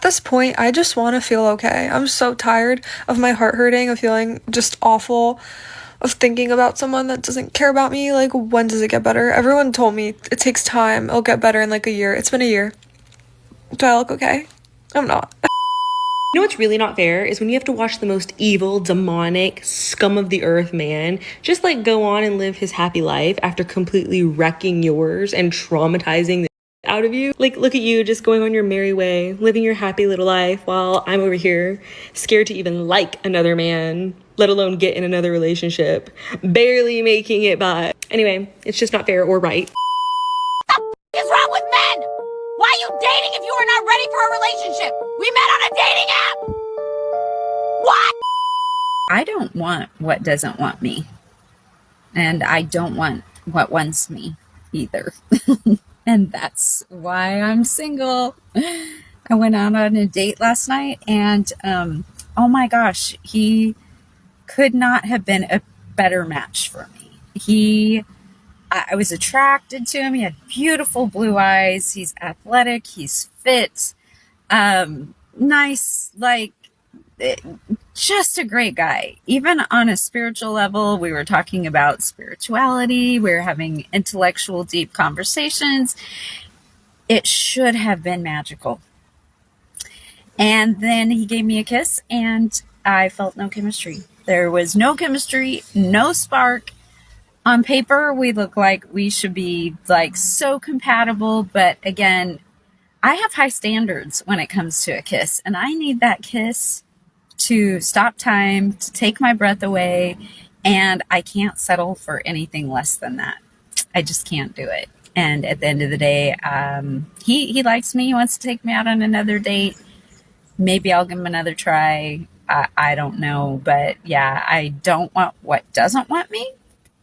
this point, I just want to feel okay. I'm so tired of my heart hurting, of feeling just awful, of thinking about someone that doesn't care about me. Like, when does it get better? Everyone told me it takes time. It'll get better in like a year. It's been a year. Do I look okay? I'm not. You know what's really not fair is when you have to watch the most evil, demonic, scum of the earth man just like go on and live his happy life after completely wrecking yours and traumatizing the out of you. Like, look at you just going on your merry way, living your happy little life while I'm over here scared to even like another man, let alone get in another relationship, barely making it by. Anyway, it's just not fair or right. What the f is wrong with men? Why are you dating if you are not ready for a relationship? We met on a dating app! What? I don't want what doesn't want me. And I don't want what wants me either. And that's why I'm single. I went out on a date last night and, oh my gosh, he could not have been a better match for me. I was attracted to him. He had beautiful blue eyes. He's athletic. He's fit. Nice, like, just a great guy. Even on a spiritual level, we were talking about spirituality. We were having intellectual, deep conversations. It should have been magical. And then he gave me a kiss and I felt no chemistry. There was no chemistry, no spark. On paper, we look like we should be like so compatible. But again, I have high standards when it comes to a kiss, and I need that kiss to stop time, to take my breath away, and I can't settle for anything less than that. I just can't do it. And at the end of the day, he likes me. He wants to take me out on another date. Maybe I'll give him another try. I don't know. But yeah, I don't want what doesn't want me.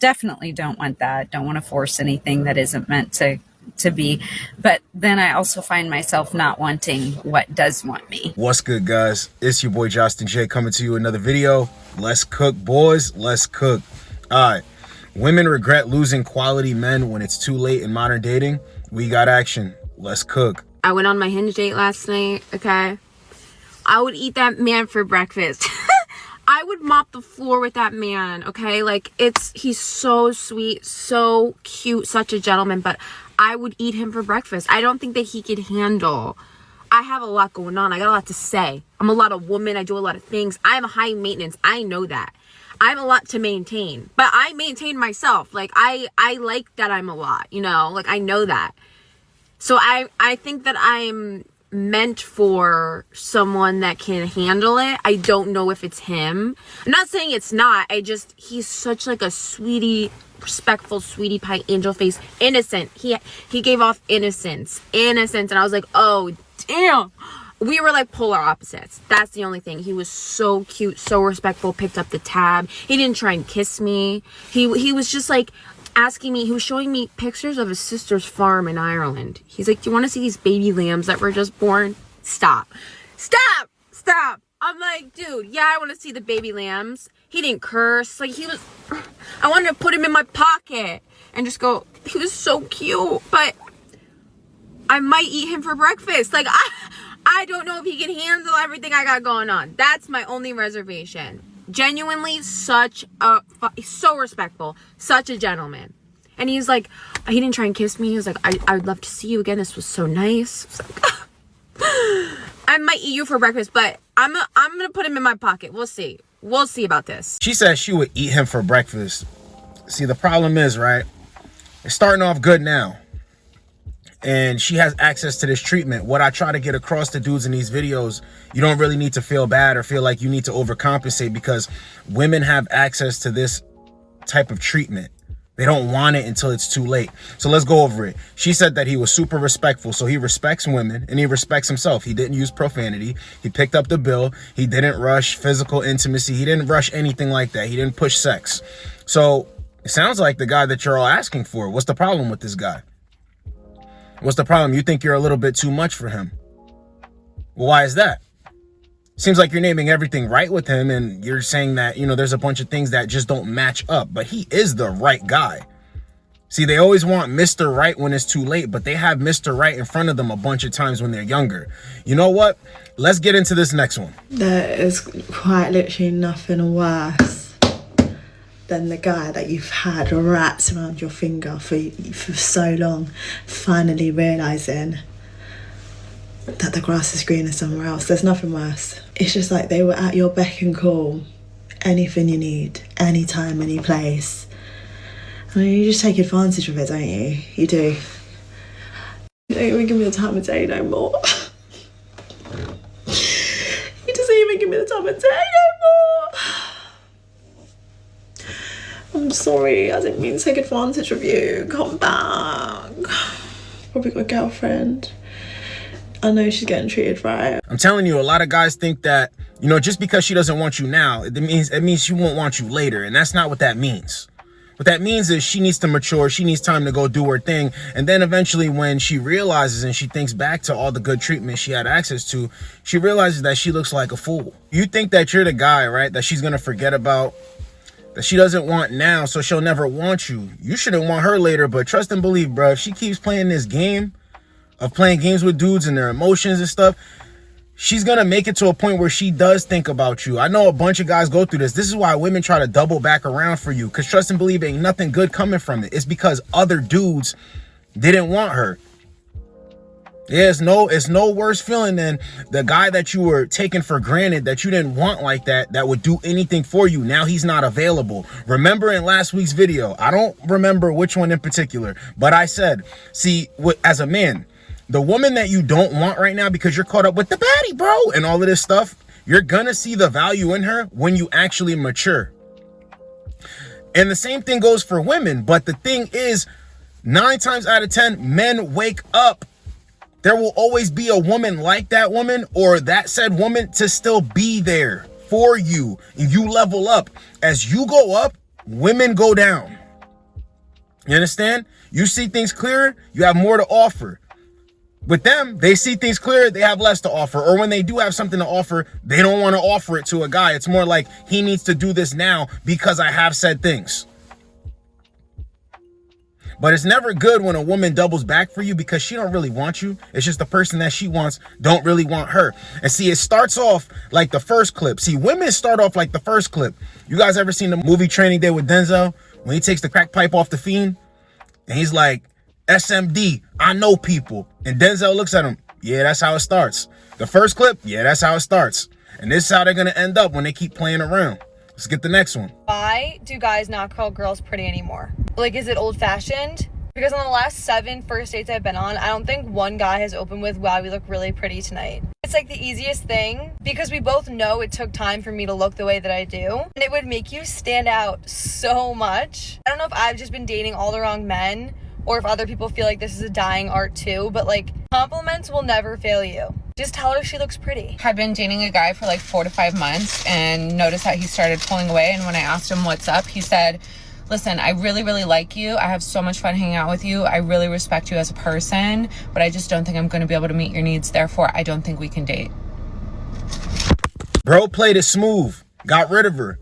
Definitely don't want that. Don't want to force anything that isn't meant to be. But then I also find myself not wanting what does want me. What's good, guys? It's your boy Josten J coming to you another video. Let's cook, boys. Let's cook. All right. Women regret losing quality men when it's too late in modern dating. We got action. Let's cook. I went on my Hinge date last night, okay? I would eat that man for breakfast. I would mop the floor with that man, okay? Like, he's so sweet, so cute, such a gentleman, but I would eat him for breakfast. I don't think that he could handle. I have a lot going on. I got a lot to say. I'm a lot of woman. I do a lot of things. I'm high maintenance. I know that. I'm a lot to maintain, but I maintain myself. Like, I like that I'm a lot, you know? Like, I know that. So I think that I'm meant for someone that can handle it. I don't know if it's him. I'm not saying it's not. He's such like a sweetie, respectful sweetie pie, angel face, innocent. He gave off innocence, and I was like, oh damn. We were like polar opposites. That's the only thing. He was so cute, so respectful, picked up the tab. He didn't try and kiss me. He was just like asking me, he was showing me pictures of his sister's farm in Ireland. He's like, do you want to see these baby lambs that were just born? Stop. I'm like, dude, yeah, I want to see the baby lambs. He didn't curse. Like, I wanted to put him in my pocket and just go, he was so cute, but I might eat him for breakfast. Like, I don't know if he can handle everything I got going on. That's my only reservation. Genuinely so respectful, such a gentleman. And he's like, he didn't try and kiss me. He was like, I would love to see you again. This was so nice. I was like, I might eat you for breakfast, but I'm gonna put him in my pocket. We'll see about this. She said she would eat him for breakfast. See, the problem is, right, it's starting off good now, and she has access to this treatment. What I try to get across to dudes in these videos, you don't really need to feel bad or feel like you need to overcompensate, because women have access to this type of treatment. They don't want it until it's too late. So let's go over it. She said that he was super respectful. So he respects women and he respects himself. He didn't use profanity. He picked up the bill. He didn't rush physical intimacy. He didn't rush anything like that. He didn't push sex. So it sounds like the guy that you're all asking for. What's the problem with this guy? What's the problem? You think you're a little bit too much for him. Well, why is that? Seems like you're naming everything right with him, and you're saying that, you know, there's a bunch of things that just don't match up, but he is the right guy. See, they always want Mr. Right when it's too late, but they have Mr. Right in front of them a bunch of times when they're younger. You know what? Let's get into this next one. There is quite literally nothing worse than the guy that you've had wrapped around your finger for so long, finally realising that the grass is greener somewhere else. There's nothing worse. It's just like they were at your beck and call. Anything you need, anytime, any place. I mean, you just take advantage of it, don't you? You do. You don't even give me the time of day no more. You just don't even give me the time of day no more. I'm sorry, I didn't mean to take advantage of you. Come back. Probably got a girlfriend. I know she's getting treated right. I'm telling you, a lot of guys think that, you know, just because she doesn't want you now, it means she won't want you later. And that's not what that means. What that means is she needs to mature. She needs time to go do her thing. And then eventually when she realizes and she thinks back to all the good treatment she had access to, she realizes that she looks like a fool. You think that you're the guy, right, that she's going to forget about, that she doesn't want now, so she'll never want you. You shouldn't want her later, but trust and believe, bro, if she keeps playing this game of playing games with dudes and their emotions and stuff, she's gonna make it to a point where she does think about you. I know a bunch of guys go through this. This is why women try to double back around for you, because trust and believe, ain't nothing good coming from it. It's because other dudes didn't want her. Yeah, it's no worse feeling than the guy that you were taking for granted, that you didn't want like that would do anything for you. Now he's not available. Remember in last week's video, I don't remember which one in particular, but I said, see, as a man, the woman that you don't want right now because you're caught up with the baddie, bro, and all of this stuff, you're gonna see the value in her when you actually mature. And the same thing goes for women. But the thing is, 9 times out of 10, men wake up. There will always be a woman like that woman or that said woman to still be there for you. And you level up. As you go up, women go down. You understand? You see things clearer, you have more to offer. With them, they see things clear, they have less to offer. Or when they do have something to offer, they don't want to offer it to a guy. It's more like, he needs to do this now because I have said things. But it's never good when a woman doubles back for you because she don't really want you. It's just the person that she wants don't really want her. And see, it starts off like the first clip. See, women start off like the first clip. You guys ever seen the movie Training Day with Denzel? When he takes the crack pipe off the fiend and he's like, SMD, I know people. And Denzel looks at him. Yeah, that's how it starts. The first clip, yeah, that's how it starts. And this is how they're going to end up when they keep playing around. Let's get the next one. Why do guys not call girls pretty anymore? Like, is it old fashioned? Because on the last 7 first dates I've been on, I don't think one guy has opened with, wow, we look really pretty tonight. It's like the easiest thing because we both know it took time for me to look the way that I do. And it would make you stand out so much. I don't know if I've just been dating all the wrong men or if other people feel like this is a dying art too, but like, compliments will never fail you. Just tell her she looks pretty. I've been dating a guy for like 4 to 5 months and noticed that he started pulling away. And when I asked him what's up, he said, listen, I really, really like you. I have so much fun hanging out with you. I really respect you as a person, but I just don't think I'm going to be able to meet your needs. Therefore, I don't think we can date. Bro played it smooth, got rid of her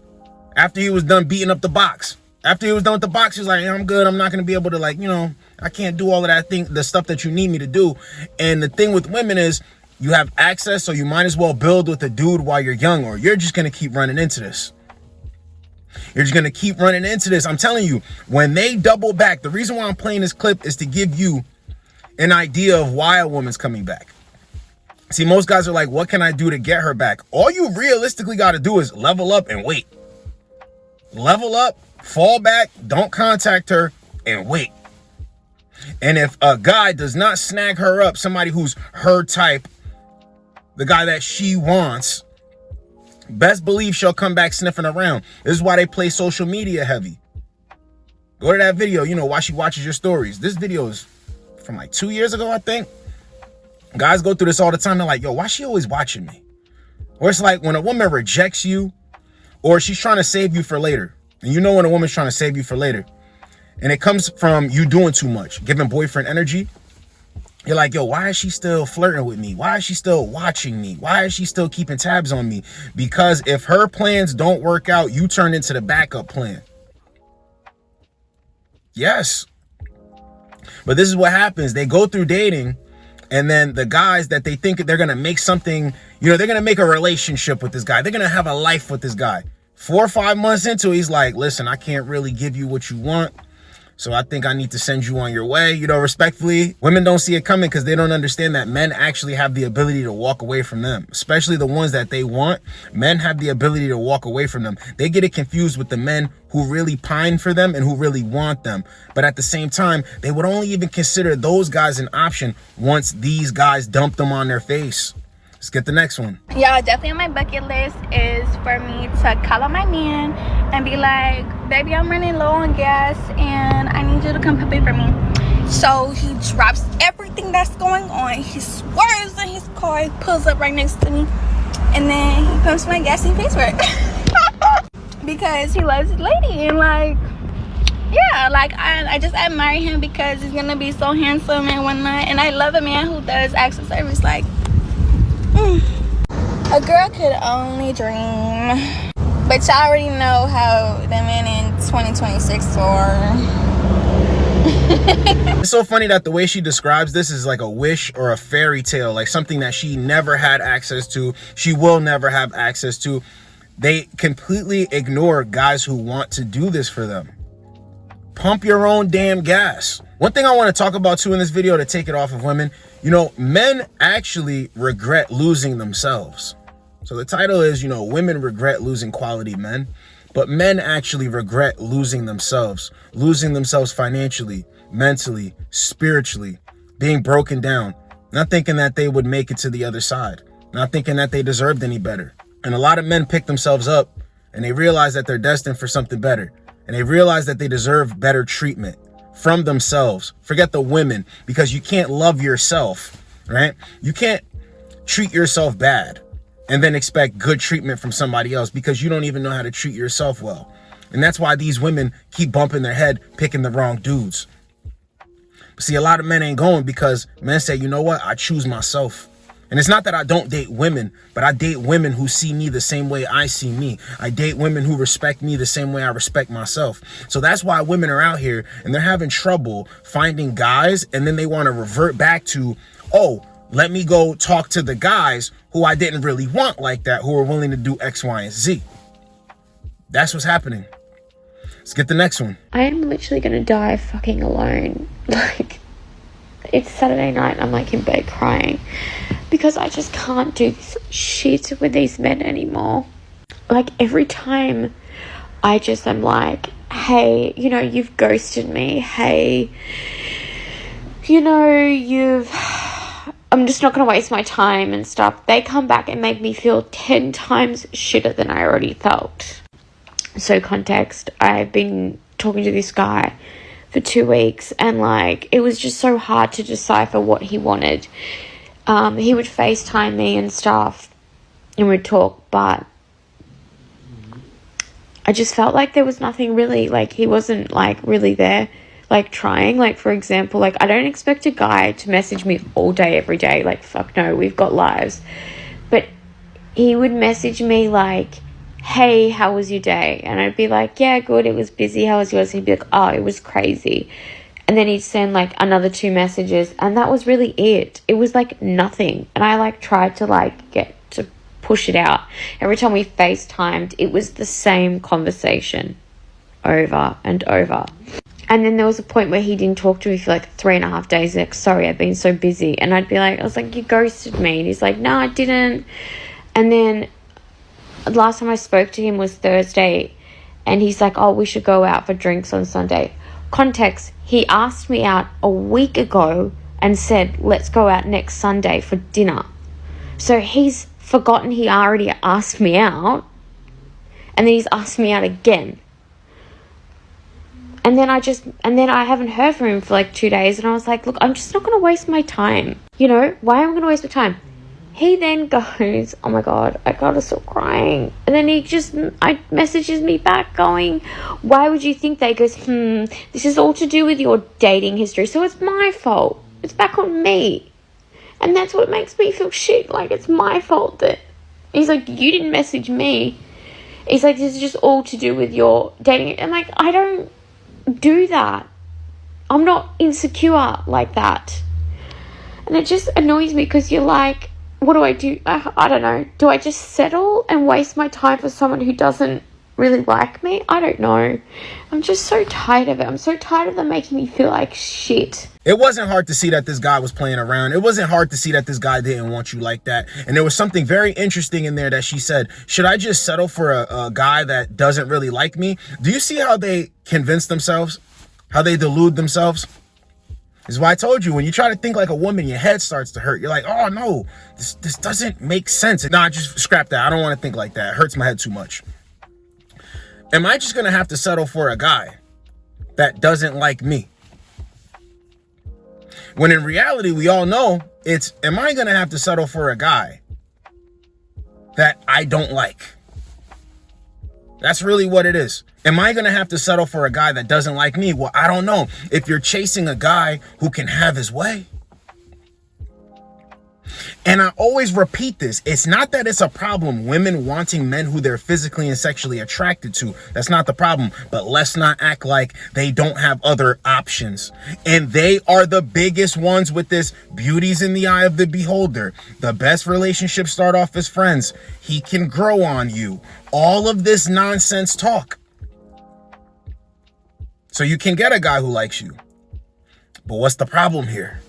after he was done beating up the box. After he was done with the box, he was like, yeah, I'm good. I'm not going to be able to, like, you know, I can't do all of that thing, the stuff that you need me to do. And the thing with women is you have access, so you might as well build with a dude while you're young, or you're just going to keep running into this. You're just going to keep running into this. I'm telling you, when they double back, the reason why I'm playing this clip is to give you an idea of why a woman's coming back. See, most guys are like, what can I do to get her back? All you realistically got to do is level up and wait. Level up, fall back, don't contact her, and wait. And if a guy does not snag her up, somebody who's her type, the guy that she wants, best believe she'll come back sniffing around. This is why they play social media heavy. Go to that video, you know, why she watches your stories. This video is from like 2 years ago, I think. Guys go through this all the time. They're like, yo, why she always watching me? Or it's like when a woman rejects you or she's trying to save you for later. And you know when a woman's trying to save you for later. And it comes from you doing too much, giving boyfriend energy. You're like, yo, why is she still flirting with me? Why is she still watching me? Why is she still keeping tabs on me? Because if her plans don't work out, you turn into the backup plan. Yes. But this is what happens. They go through dating, and then the guys that they think they're going to make something, they're going to make a relationship with this guy. They're going to have a life with this guy. 4 or 5 months into it, he's like, listen, I can't really give you what you want. So I think I need to send you on your way, respectfully. Women don't see it coming because they don't understand that men actually have the ability to walk away from them, especially the ones that they want. Men have the ability to walk away from them. They get it confused with the men who really pine for them and who really want them. But at the same time, they would only even consider those guys an option once these guys dump them on their face. Let's get the next one. Yeah, definitely on my bucket list is for me to call up my man and be like, baby, I'm running low on gas and I need you to come pump it for me. So he drops everything that's going on. He swerves in his car, he pulls up right next to me, and then he pumps my gas and pays for it. Because he loves his lady, and I just admire him because he's gonna be so handsome and whatnot. And I love a man who does acts of service. A girl could only dream. But y'all already know how the men in 2026 are. It's so funny that the way she describes this is like a wish or a fairy tale, like something that she never had access to, she will never have access to. They completely ignore guys who want to do this for them. Pump your own damn gas. One thing I want to talk about too in this video to take it off of women, men actually regret losing themselves. So the title is, women regret losing quality men, but men actually regret losing themselves financially, mentally, spiritually, being broken down, not thinking that they would make it to the other side, not thinking that they deserved any better. And a lot of men pick themselves up and they realize that they're destined for something better. And they realize that they deserve better treatment from themselves. Forget the women, because you can't love yourself, right? You can't treat yourself bad and then expect good treatment from somebody else, because you don't even know how to treat yourself well. And that's why these women keep bumping their head, picking the wrong dudes. But see, a lot of men ain't going because men say, you know what? I choose myself. And it's not that I don't date women, but I date women who see me the same way I see me. I date women who respect me the same way I respect myself. So that's why women are out here and they're having trouble finding guys, and then they want to revert back to, oh, let me go talk to the guys who I didn't really want like that, who are willing to do X, Y, and Z. That's what's happening. Let's get the next one. I am literally going to die fucking alone. It's Saturday night and I'm in bed crying because I just can't do this shit with these men anymore. Every time I just am hey, you've ghosted me. Hey, I'm just not going to waste my time and stuff. They come back and make me feel 10 times shitter than I already felt. So context, I've been talking to this guy for 2 weeks and it was just so hard to decipher what he wanted. He would FaceTime me and stuff and we'd talk, but I just felt there was nothing really, he wasn't really there, trying. For example, I don't expect a guy to message me all day every day. Fuck no, we've got lives. But he would message me hey, how was your day? And I'd be yeah, good, it was busy. How was yours? He'd be oh, it was crazy. And then he'd send another 2 messages, and that was really it. It was nothing. And I tried to get to push it out. Every time we FaceTimed, it was the same conversation over and over. And then there was a point where he didn't talk to me for 3.5 days. Sorry, I've been so busy. And I'd be I was you ghosted me. And he's no, I didn't. And then the last time I spoke to him was Thursday, and he's oh, we should go out for drinks on Sunday. Context, he asked me out a week ago and said, let's go out next Sunday for dinner. So he's forgotten he already asked me out, and then he's asked me out again. And then I haven't heard from him for 2 days, and I was look, I'm just not going to waste my time. Why am I going to waste my time? He then goes, oh my God, I gotta stop crying. And then I messages me back going, why would you think that? He goes, this is all to do with your dating history. So it's my fault. It's back on me. And that's what makes me feel shit. It's my fault that he's you didn't message me. He's this is just all to do with your dating. I'm I don't do that. I'm not insecure like that. And it just annoys me because you're like, what do? I don't know. Do I just settle and waste my time for someone who doesn't really like me? I don't know. I'm just so tired of it. I'm so tired of them making me feel like shit. It wasn't hard to see that this guy was playing around. It wasn't hard to see that this guy didn't want you like that. And there was something very interesting in there that she said, should I just settle for a guy that doesn't really like me? Do you see how they convince themselves? How they delude themselves? This is why I told you, when you try to think like a woman, your head starts to hurt. You're like, oh no, this doesn't make sense. Nah, just scrap that. I don't want to think like that. It hurts my head too much. Am I just going to have to settle for a guy that doesn't like me? When in reality, we all know it's, am I going to have to settle for a guy that I don't like? That's really what it is. Am I going to have to settle for a guy that doesn't like me? Well, I don't know. If you're chasing a guy who can have his way. And I always repeat this. It's not that it's a problem, women wanting men who they're physically and sexually attracted to. That's not the problem. But let's not act like they don't have other options. And they are the biggest ones with this. Beauty's in the eye of the beholder. The best relationships start off as friends. He can grow on you. All of this nonsense talk. So you can get a guy who likes you. But what's the problem here?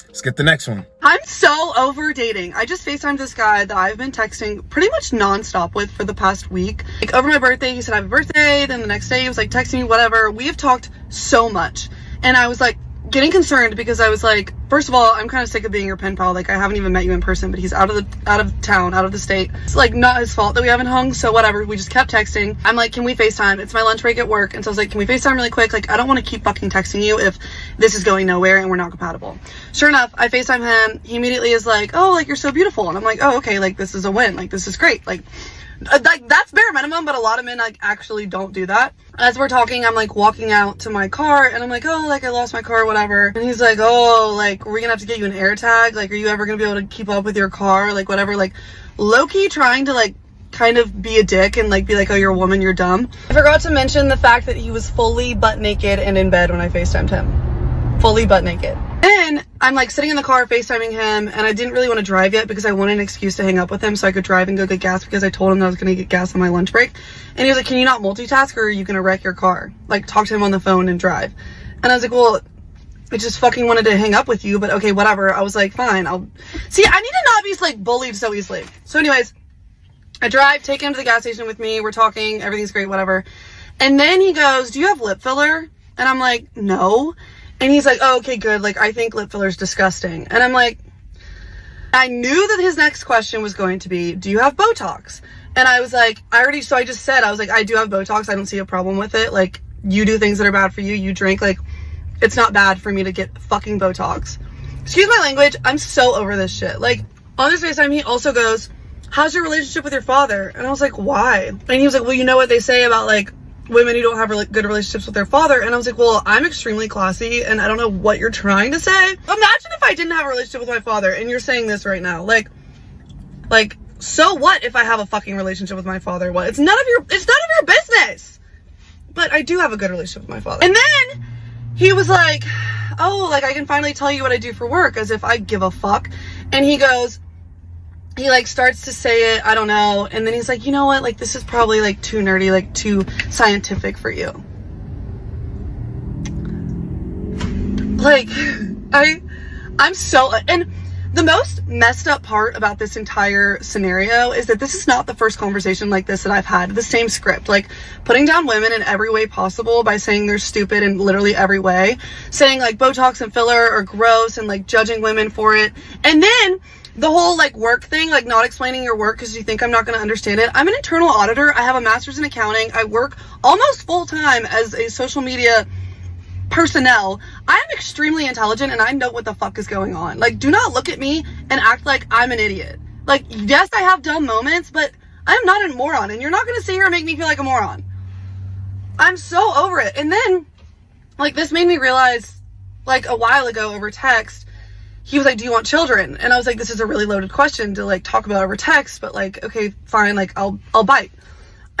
Let's get the next one. I'm so over dating. I just FaceTimed this guy that I've been texting pretty much nonstop with for the past week. Like over my birthday, he said happy birthday. Then the next day he was like texting me, whatever. We have talked so much. And I was like getting concerned because I was like, first of all, I'm kind of sick of being your pen pal. Like I haven't even met you in person, but he's out of town, out of the state. It's like not his fault that we haven't hung, so whatever. We just kept texting. I'm like, can we FaceTime? It's my lunch break at work. And so I was like, can we FaceTime really quick? Like I don't want to keep fucking texting you if this is going nowhere and we're not compatible. Sure enough, I FaceTime him. He immediately is like, oh, like you're so beautiful. And I'm like, oh, okay, like this is a win. Like this is great. Like that's bare minimum, but a lot of men like actually don't do that. As we're talking, I'm like walking out to my car and I'm like, oh, like I lost my car or whatever. And he's like, oh, like we're gonna have to get you an air tag. Like, are you ever gonna be able to keep up with your car? Like whatever, like low-key trying to like kind of be a dick and like be like, oh, you're a woman, you're dumb. I forgot to mention the fact that he was fully butt naked and in bed when I FaceTimed him. Fully butt naked. And I'm like sitting in the car FaceTiming him and I didn't really want to drive yet because I wanted an excuse to hang up with him so I could drive and go get gas because I told him that I was going to get gas on my lunch break. And he was like, can you not multitask or are you going to wreck your car? Like talk to him on the phone and drive. And I was like, well, I just fucking wanted to hang up with you, but okay, whatever. I was like, fine, I need to not be like bullied so easily. So anyways, I drive, take him to the gas station with me. We're talking, everything's great, whatever. And then he goes, do you have lip filler? And I'm like, no. And he's like, oh, okay, good. Like, I think lip filler is disgusting. And I'm like, I knew that his next question was going to be, do you have Botox? And I was like, I just said, I was like, I do have Botox. I don't see a problem with it. Like, you do things that are bad for you. You drink. Like, it's not bad for me to get fucking Botox. Excuse my language. I'm so over this shit. Like, on this FaceTime, he also goes, how's your relationship with your father? And I was like, why? And he was like, well, you know what they say about, like, women who don't have good relationships with their father. And I was like, well, I'm extremely classy and I don't know what you're trying to say. Imagine if I didn't have a relationship with my father and you're saying this right now. Like, so what if I have a fucking relationship with my father? What? It's none of your business. But I do have a good relationship with my father. And then he was like, oh, like I can finally tell you what I do for work, as if I give a fuck. And he goes, he like starts to say it, I don't know, and then he's like, you know what, like this is probably like too nerdy, like too scientific for you. Like, I'm so, and the most messed up part about this entire scenario is that this is not the first conversation like this that I've had. The same script, like putting down women in every way possible by saying they're stupid in literally every way, saying like Botox and filler are gross and like judging women for it. And then the whole like work thing, like not explaining your work because you think I'm not going to understand it. I'm an internal auditor. I have a master's in accounting. I work almost full time as a social media personnel. I'm extremely intelligent and I know what the fuck is going on. Like, do not look at me and act like I'm an idiot. Like, yes, I have dumb moments, but I'm not a moron and you're not going to sit here and make me feel like a moron. I'm so over it. And then, like, this made me realize, like, a while ago over text, he was like, do you want children? And I was like, this is a really loaded question to like talk about over text, but like, okay, fine, like I'll bite.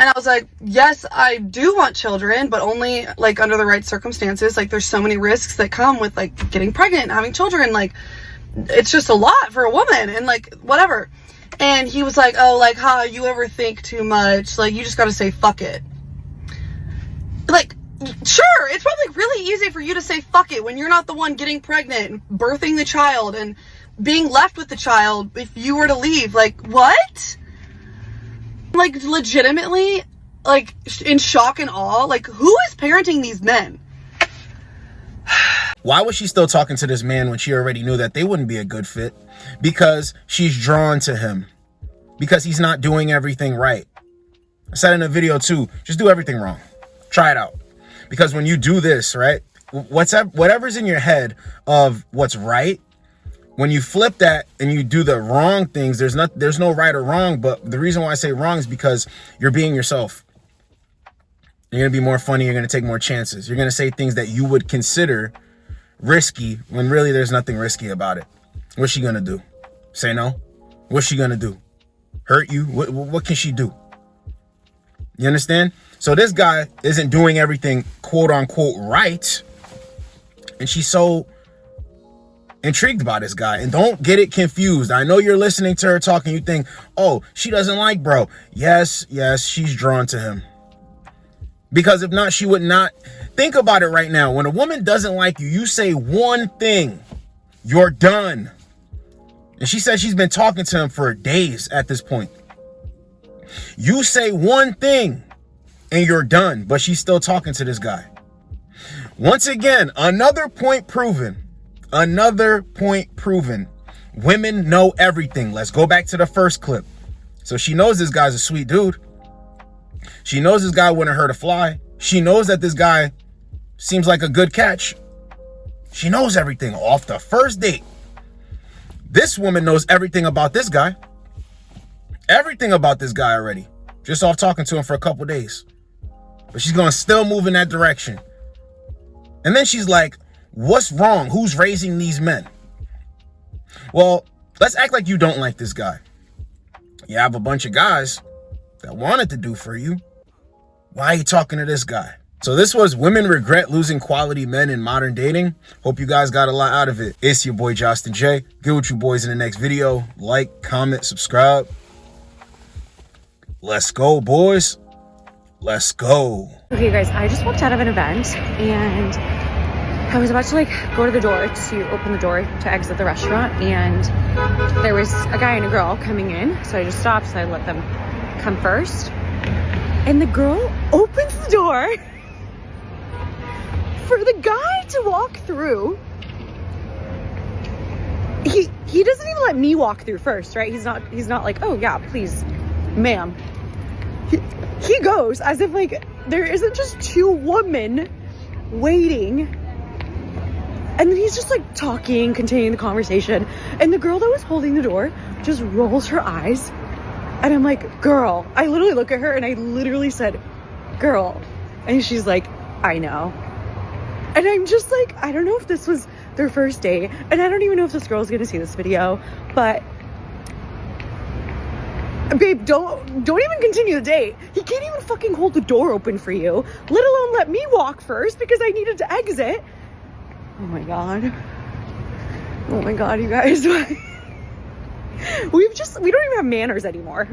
And I was like, yes, I do want children, but only like under the right circumstances. Like there's so many risks that come with like getting pregnant and having children. Like it's just a lot for a woman and like whatever. And he was like, oh, like, you ever think too much? Like, you just gotta say fuck it. Like, sure, it's probably really easy for you to say fuck it when you're not the one getting pregnant and birthing the child and being left with the child if you were to leave. Like, what? Like, legitimately, like, in shock and awe. Like, who is parenting these men? Why was she still talking to this man when she already knew that they wouldn't be a good fit? Because she's drawn to him. Because he's not doing everything right. I said in a video too, just do everything wrong. Try it out. Because when you do this, right, whatever's in your head of what's right, when you flip that and you do the wrong things, there's no right or wrong. But the reason why I say wrong is because you're being yourself. You're going to be more funny. You're going to take more chances. You're going to say things that you would consider risky when really there's nothing risky about it. What's she going to do? Say no? What's she going to do? Hurt you? What can she do? You understand? So this guy isn't doing everything quote unquote right. And she's so intrigued by this guy. And don't get it confused. I know you're listening to her talk and you think, oh, she doesn't like bro. Yes, she's drawn to him. Because if not, she would not. Think about it right now. When a woman doesn't like you, you say one thing, you're done. And she said she's been talking to him for days at this point. You say one thing and you're done, but she's still talking to this guy. Once again, another point proven. Another point proven. Women know everything. Let's go back to the first clip. So she knows this guy's a sweet dude. She knows this guy wouldn't hurt a fly. She knows that this guy seems like a good catch. She knows everything off the first date. This woman knows everything about this guy. Everything about this guy already. Just off talking to him for a couple days. But she's going to still move in that direction. And then she's like, what's wrong? Who's raising these men? Well, let's act like you don't like this guy. You have a bunch of guys that wanted to do for you. Why are you talking to this guy? So this was women regret losing quality men in modern dating. Hope you guys got a lot out of it. It's your boy Josten J. Get with you boys in the next video. Like, comment, subscribe. Let's go, boys. Let's go. Okay, guys, I just walked out of an event and I was about to like go to the door to open the door to exit the restaurant, and there was a guy and a girl coming in. So I just stopped, so I let them come first. And the girl opens the door for the guy to walk through. He doesn't even let me walk through first, right? He's not like, oh yeah, please, ma'am. He goes as if like there isn't just two women waiting. And then he's just like talking, continuing the conversation. And the girl that was holding the door just rolls her eyes. And I'm like, girl. I literally look at her and I literally said, girl. And she's like, I know. And I'm just like, I don't know if this was their first date. And I don't even know if this girl's gonna see this video. But babe, don't even continue the date. He can't even fucking hold the door open for you, let alone let me walk first because I needed to exit. Oh my god, you guys. We don't even have manners anymore.